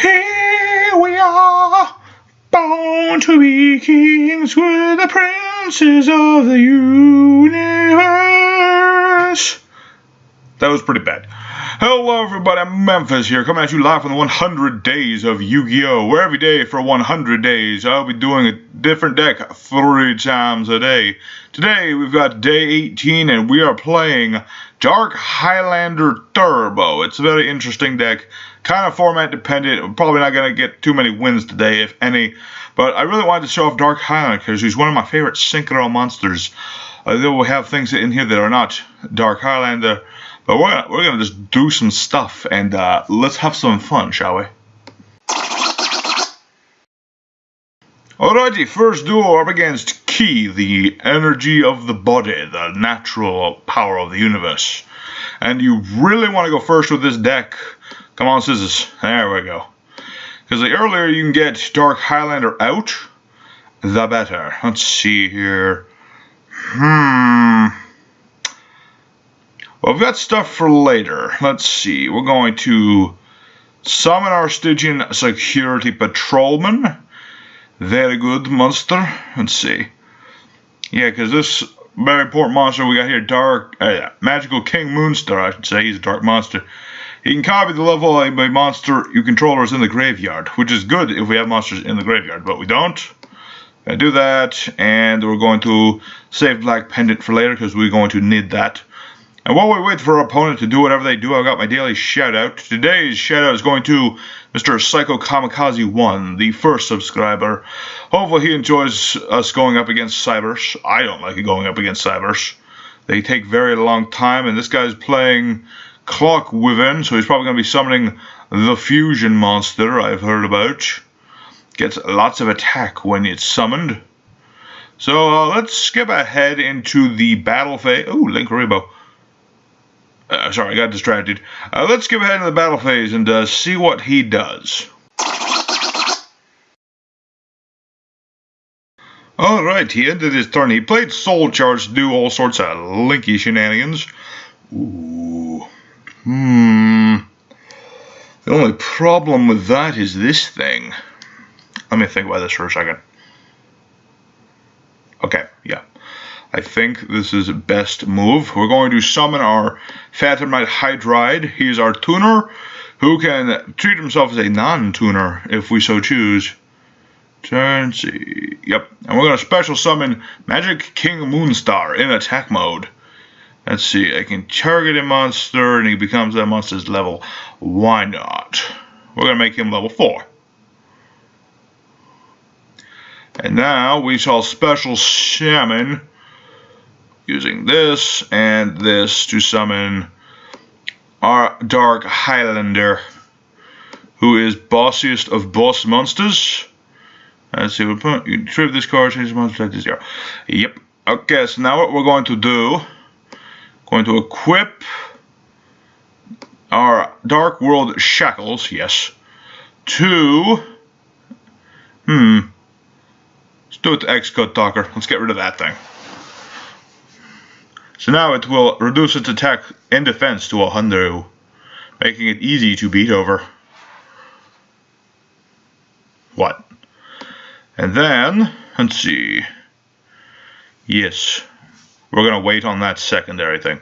Here we are, born to be kings, we're the princes of the universe. That was pretty bad. Hello everybody, I'm Memphis here, coming at you live from the 100 days of Yu-Gi-Oh! Where every day for 100 days, I'll be doing a different deck 3 times a day. Today, we've got day 18, and we are playing Dark Highlander Turbo. It's a very interesting deck, kind of format dependent. We're probably not going to get too many wins today, if any. But I really wanted to show off Dark Highlander because he's one of my favorite synchro monsters. Though we have things in here that are not Dark Highlander. But we're gonna just do some stuff and let's have some fun, shall we? Alrighty, first duel up against Ki, the energy of the body, the natural power of the universe. And you really want to go first with this deck. Come on, scissors. There we go. Because the earlier you can get Dark Highlander out, the better. Let's see here. Well, we've got stuff for later. Let's see. We're going to summon our Stygian Security Patrolman. Very good monster. Let's see. Yeah, because this very important monster we got here, Magical King Moonstar, I should say. He's a dark monster. He can copy the level of a monster you control is in the graveyard, which is good if we have monsters in the graveyard, but we don't. I do that, and we're going to save Black Pendant for later because we're going to need that. And while we wait for our opponent to do whatever they do, I've got my daily shout-out. Today's shout-out is going to Mr. Psycho Kamikaze 1, the first subscriber. Hopefully he enjoys us going up against Cybers. I don't like it going up against Cybers. They take very long time, and this guy's playing Clock Wyvern, so he's probably going to be summoning the Fusion monster I've heard about. Gets lots of attack when it's summoned. So let's skip ahead into the battle phase. Ooh, Link Rebo. Sorry, I got distracted. Let's skip ahead to the battle phase and see what he does. Alright, he ended his turn. He played Soul Charge to do all sorts of linky shenanigans. Ooh. The only problem with that is this thing. Let me think about this for a second. Okay, yeah. I think this is best move. We're going to summon our Phantomite Hydride. He's our tuner, who can treat himself as a non-tuner if we so choose. Turn, see. Yep. And we're going to special summon Magic King Moonstar in attack mode. Let's see. I can target a monster and he becomes that monster's level. Why not? We're going to make him level 4. And now we shall special summon using this and this to summon our Dark Highlander, who is bossiest of boss monsters. Let's see, you can trip this card, change the monster like this. Yeah. Yep. Okay, so now what we're going to do, going to equip our Dark World Shackles, yes, to, let's do it to X-Code Talker. Let's get rid of that thing. So now it will reduce its attack and defense to 100, making it easy to beat over. What? And then, let's see. Yes, we're going to wait on that secondary thing.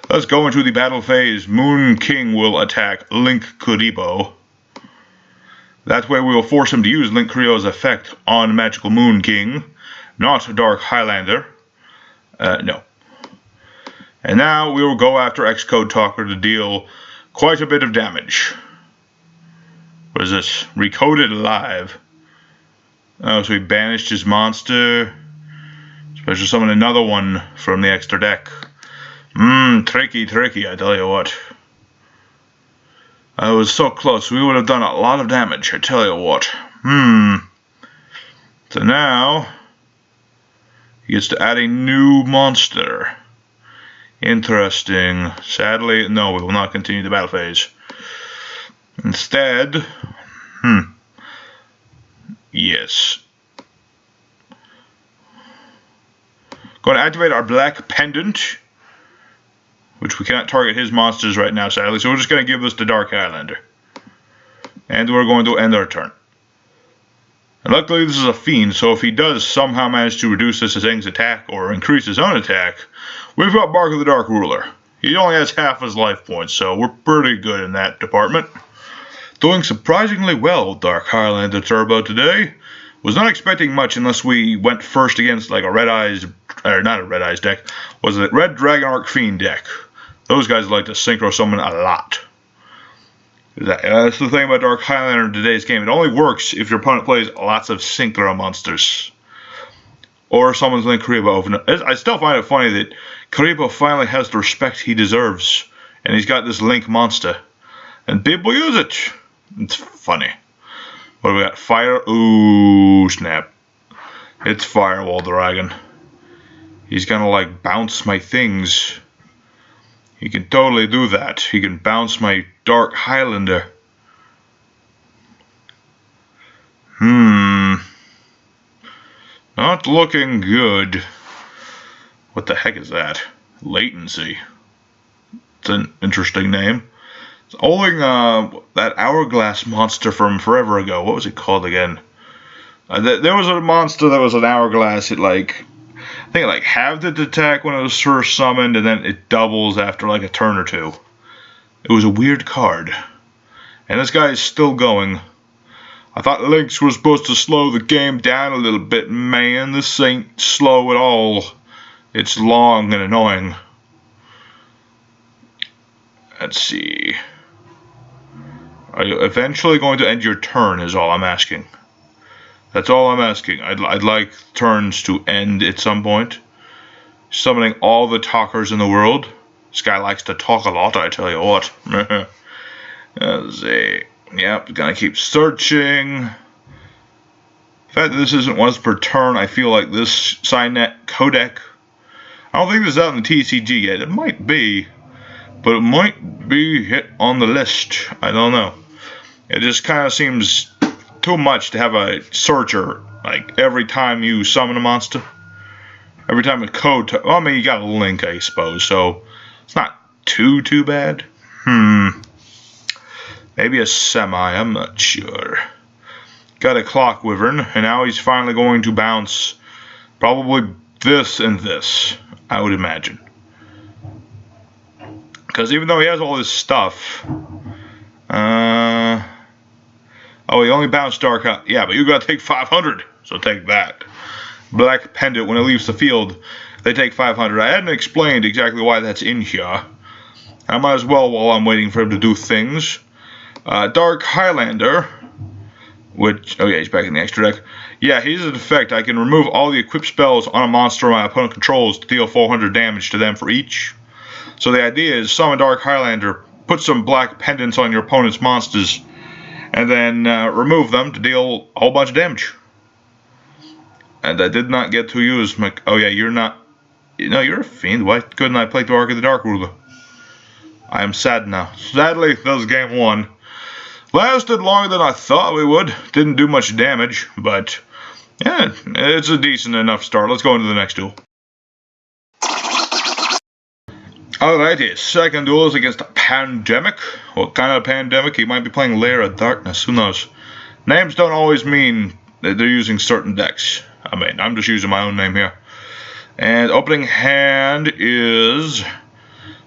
Let's go into the battle phase. Moon King will attack Link Kuribo. That way we will force him to use Link Kurio's effect on Magical Moon King, not Dark Highlander. No. And now we will go after X-Code Talker to deal quite a bit of damage. What is this? Recoded alive. Oh, so he banished his monster. Special summon another one from the extra deck. Tricky, I tell you what. I was so close. We would have done a lot of damage, I tell you what. So now he gets to add a new monster. Interesting. Sadly, no, we will not continue the battle phase. Instead, yes. Going to activate our Black Pendant, which we cannot target his monsters right now, sadly, so we're just going to give this to Dark Highlander. And we're going to end our turn. And luckily this is a fiend, so if he does somehow manage to reduce this thing's attack or increase his own attack, we've got Bark of the Dark Ruler. He only has half his life points, so we're pretty good in that department. Doing surprisingly well, Dark Highlander Turbo today. Was not expecting much unless we went first against like a Red Eyes, or not a Red Eyes deck, was a Red Dragon Arc Fiend deck. Those guys like to synchro summon a lot. That's the thing about Dark Highlander in today's game. It only works if your opponent plays lots of synchro monsters. Or someone's Link Karibo. I still find it funny that Karibo finally has the respect he deserves. And he's got this Link monster. And people use it. It's funny. What do we got? Fire. Ooh, snap. It's Firewall Dragon. He's gonna like bounce my things. He can totally do that. He can bounce my Dark Highlander. Not looking good. What the heck is that? Latency. It's an interesting name. It's holding that hourglass monster from forever ago. What was it called again? There was a monster that was an hourglass. It I think it halved its attack when it was first summoned, and then it doubles after like a turn or two. It was a weird card. And this guy is still going. I thought Lynx was supposed to slow the game down a little bit. Man, this ain't slow at all. It's long and annoying. Let's see. Are you eventually going to end your turn is all I'm asking. That's all I'm asking. I'd like turns to end at some point. Summoning all the talkers in the world. This guy likes to talk a lot, I tell you what. Let's see. Yep, gonna keep searching. The fact that this isn't once per turn, I feel like this Signet codec. I don't think this is out in the TCG yet. It might be. But it might be hit on the list. I don't know. It just kind of seems too much to have a searcher, like, every time you summon a monster. Every time a code... well, I mean, you got a link, I suppose, so it's not too bad. Maybe a semi, I'm not sure. Got a Clock Wyvern, and now he's finally going to bounce probably this and this, I would imagine. Because even though he has all this stuff... oh, he only bounced Dark... yeah, but you gotta take 500, so take that. Black Pendant, when it leaves the field, they take 500. I hadn't explained exactly why that's in here. I might as well while I'm waiting for him to do things. Dark Highlander, which... oh yeah, he's back in the extra deck. Yeah, he's an effect. I can remove all the equipped spells on a monster my opponent controls to deal 400 damage to them for each. So the idea is summon Dark Highlander, put some black pendants on your opponent's monsters, and then remove them to deal a whole bunch of damage. And I did not get to use my... oh yeah, you're not... no, you're a fiend. Why couldn't I play Bark of the Dark Ruler? I am sad now. Sadly, that was game one. Lasted longer than I thought we would. Didn't do much damage, but... yeah, it's a decent enough start. Let's go into the next duel. Alrighty, second duel is against a Pandemic. What kind of pandemic? He might be playing Lair of Darkness, who knows? Names don't always mean that they're using certain decks. I mean, I'm just using my own name here. And opening hand is...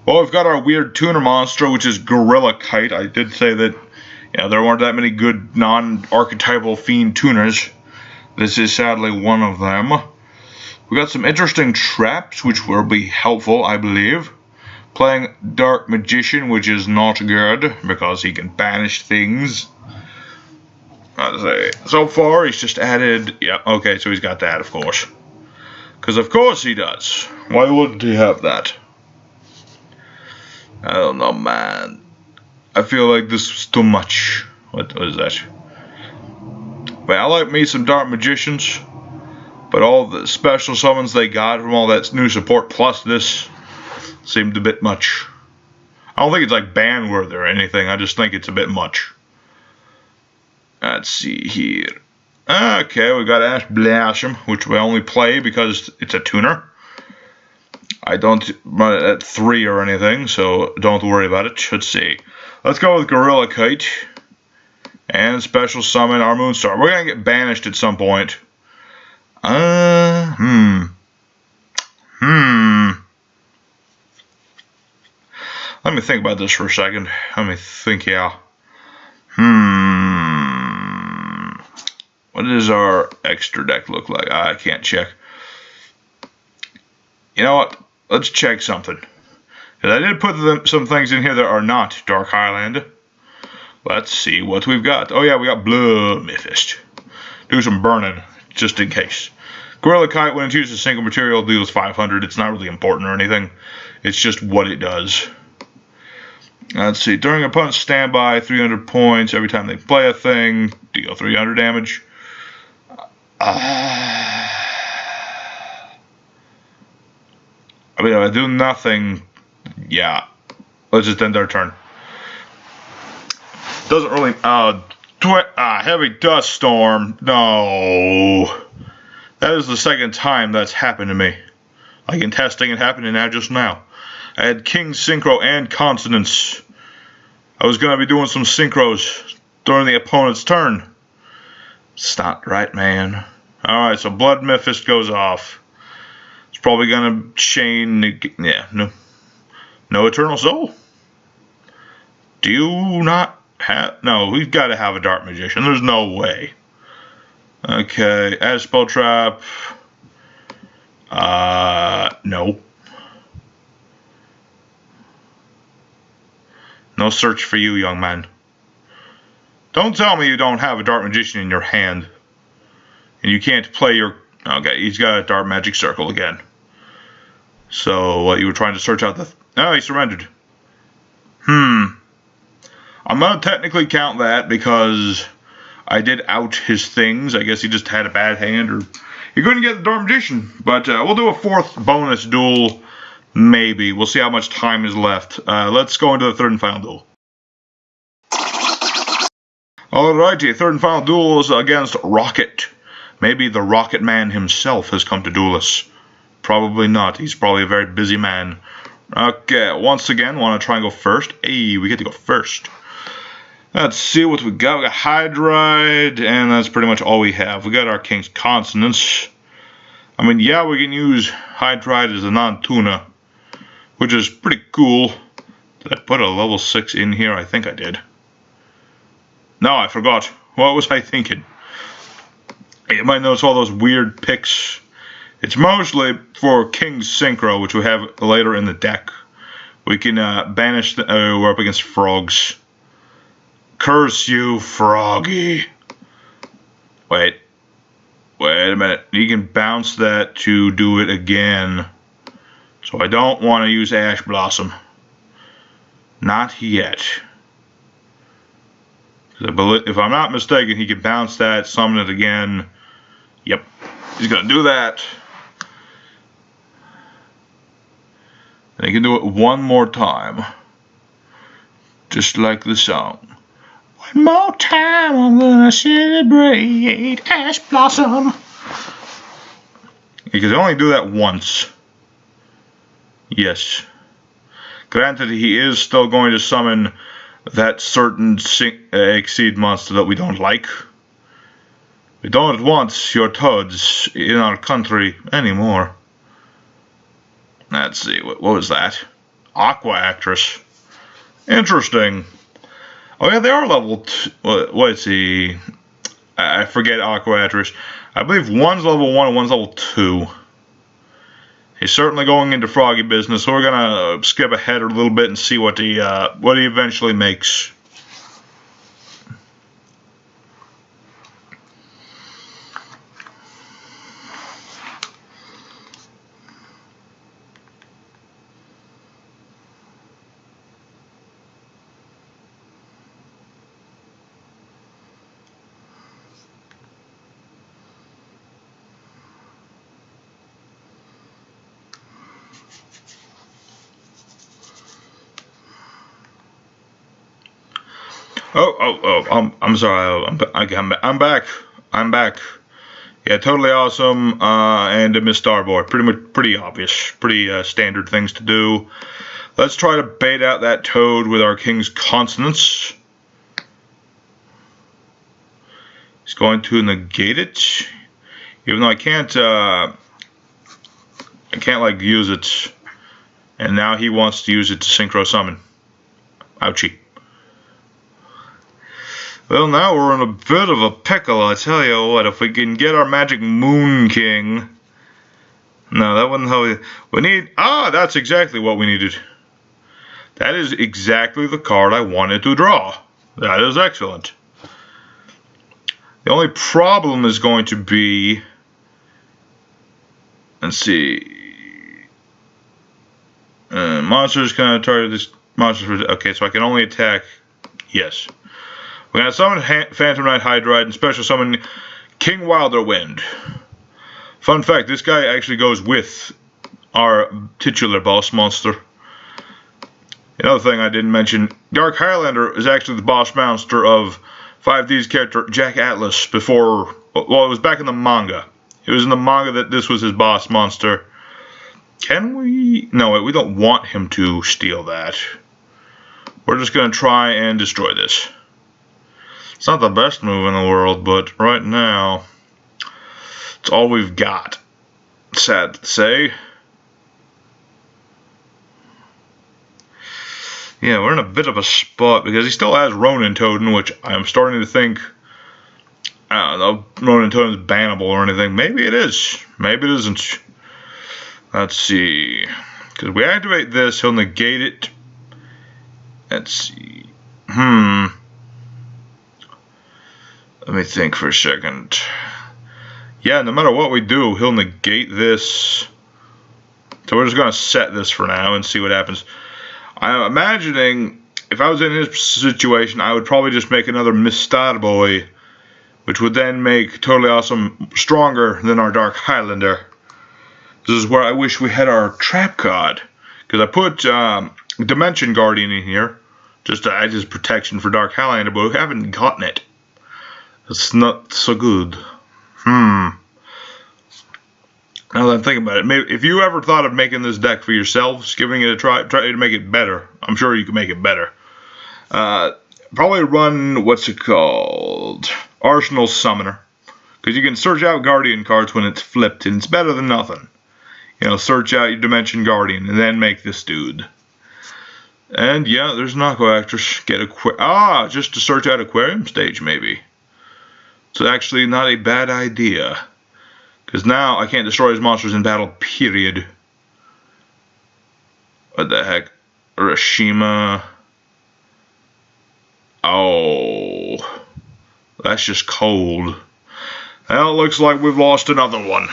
well, we've got our weird tuner monster, which is Gorilla Kite. I did say that, you know, there weren't that many good non-archetypal fiend tuners. This is sadly one of them. We got some interesting traps, which will be helpful, I believe. Playing Dark Magician, which is not good, because he can banish things. Let's say, so far, he's just added... yeah, okay, so he's got that, of course. Because of course he does. Why wouldn't he have that? I don't know, man. I feel like this was too much. What was that? But I like me some Dark Magicians. But all the special summons they got from all that new support, plus this... seemed a bit much. I don't think it's like ban-worthy or anything. I just think it's a bit much. Let's see here. Okay, we got Ash Blossom, which we only play because it's a tuner. I don't run it at 3 or anything, so don't worry about it. Let's see. Let's go with Gorilla Kite. And special summon our Moonstar. We're going to get banished at some point. Let me think about this for a second. Let me think, yeah. What does our extra deck look like? I can't check. You know what? Let's check something. Because I did put some things in here that are not Dark Highlander. Let's see what we've got. Oh yeah, we got Blood Mephisto. Do some burning, just in case. Gorilla Kite, when it uses single material, deals 500. It's not really important or anything. It's just what it does. Let's see. During opponent's standby, 300 points. Every time they play a thing, deal 300 damage. I mean, if I do nothing, yeah. Let's just end our turn. Doesn't really. Heavy dust storm. No. That is the second time that's happened to me. Like in testing, it happened now just now. I had King Synchro and Consonance. I was going to be doing some synchros during the opponent's turn. It's not right, man. Alright, so Blood Mephisto goes off. It's probably going to chain. Yeah, no Eternal Soul. Do you not have. No, we've got to have a Dark Magician. There's no way. Okay, add Spell Trap. No. No search for you, young man. Don't tell me you don't have a Dark Magician in your hand. And you can't play your. Okay, he's got a Dark Magic Circle again. So, what, you were trying to search out the. Oh, he surrendered. I'm going to technically count that because I did out his things. I guess he just had a bad hand, or he couldn't get the Dark Magician. But we'll do a fourth bonus duel, maybe. We'll see how much time is left. Let's go into the third and final duel. Alrighty, third and final duel is against Rocket. Maybe the Rocket Man himself has come to duel us. Probably not. He's probably a very busy man. Okay, once again, want to try and go first. Hey, we get to go first. Let's see what we got. We got Hydride, and that's pretty much all we have. We got our King's Consonance. I mean, yeah, we can use Hydride as a non-tuna, which is pretty cool. Did I put a level 6 in here? I think I did. No, I forgot. What was I thinking? You might notice all those weird picks. It's mostly for King's Synchro, which we have later in the deck. We can banish we're up against frogs. Curse you, Froggy. Wait a minute. You can bounce that to do it again. So I don't want to use Ash Blossom. Not yet. If I'm not mistaken, he can bounce that, summon it again. Yep, he's going to do that. And he can do it one more time. Just like the song. One more time, I'm going to celebrate Ash Blossom. He can only do that once. Yes. Granted, he is still going to summon that certain Exceed monster that we don't like. We don't want your toads in our country anymore. Let's see, what was that? Aqua Actress. Interesting. Oh yeah, they are level. What's he? I forget Aqua Actress. I believe one's level 1 and one's level 2. He's certainly going into Froggy business, so we're gonna skip ahead a little bit and see what he eventually makes. I'm sorry. I'm back. Yeah, totally awesome. And Miss Starboy. Pretty obvious. Pretty standard things to do. Let's try to bait out that toad with our King's Consonance. He's going to negate it, even though I can't like use it. And now he wants to use it to synchro summon. Ouchie. Well, now we're in a bit of a pickle, I tell you what. If we can get our magic Moon King. No, that wasn't how we need. Ah, that's exactly what we needed. That is exactly the card I wanted to draw. That is excellent. The only problem is going to be, let's see, monsters can target this monster. Okay, so I can only attack. Yes, we're gonna summon Phantom Knight Hydride and special summon King Wilderwind. Fun fact: this guy actually goes with our titular boss monster. Another thing I didn't mention: Dark Highlander is actually the boss monster of 5D's character Jack Atlas before, well, it was back in the manga. It was in the manga that this was his boss monster. Can we? No, we don't want him to steal that. We're just going to try and destroy this. It's not the best move in the world, but right now, it's all we've got. Sad to say. Yeah, we're in a bit of a spot because he still has Ronin Totem, which I'm starting to think, I don't know, Ronin Totem is bannable or anything. Maybe it is. Maybe it isn't. Let's see. Because we activate this, he'll negate it. Let's see. Let me think for a second. Yeah, no matter what we do, he'll negate this. So we're just going to set this for now and see what happens. I'm imagining if I was in his situation, I would probably just make another Mr. Boy, which would then make Totally Awesome stronger than our Dark Highlander. This is where I wish we had our trap card, because I put Dimension Guardian in here just to add as protection for Dark Highlander, but we haven't gotten it. It's not so good. Now that I'm thinking about it, maybe if you ever thought of making this deck for yourselves, giving it a try to make it better. I'm sure you can make it better. Probably run, what's it called? Arsenal Summoner. Because you can search out Guardian cards when it's flipped, and it's better than nothing. You know, search out your Dimension Guardian, and then make this dude. And yeah, there's Knocko Actress. Get just to search out Aquarium Stage, maybe. It's actually not a bad idea. Because now I can't destroy his monsters in battle, period. What the heck? Urashima. Oh. That's just cold. Well, it looks like we've lost another one.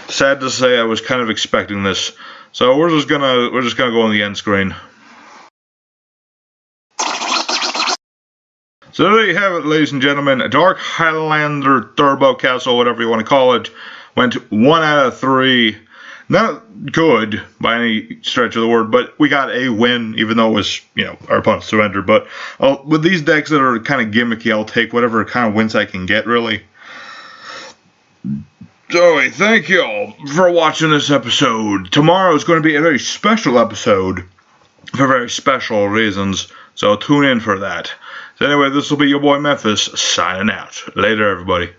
Sad to say, I was kind of expecting this. So we're just gonna go on the end screen. So there you have it, ladies and gentlemen. Dark Highlander Turbo Castle, whatever you want to call it, went 1 out of 3. Not good by any stretch of the word, but we got a win, even though it was, our opponent surrendered. But with these decks that are kind of gimmicky, I'll take whatever kind of wins I can get, really. So, thank you all for watching this episode. Tomorrow is going to be a very special episode for very special reasons, so tune in for that. So anyway, this will be your boy Memphis signing out. Later, everybody.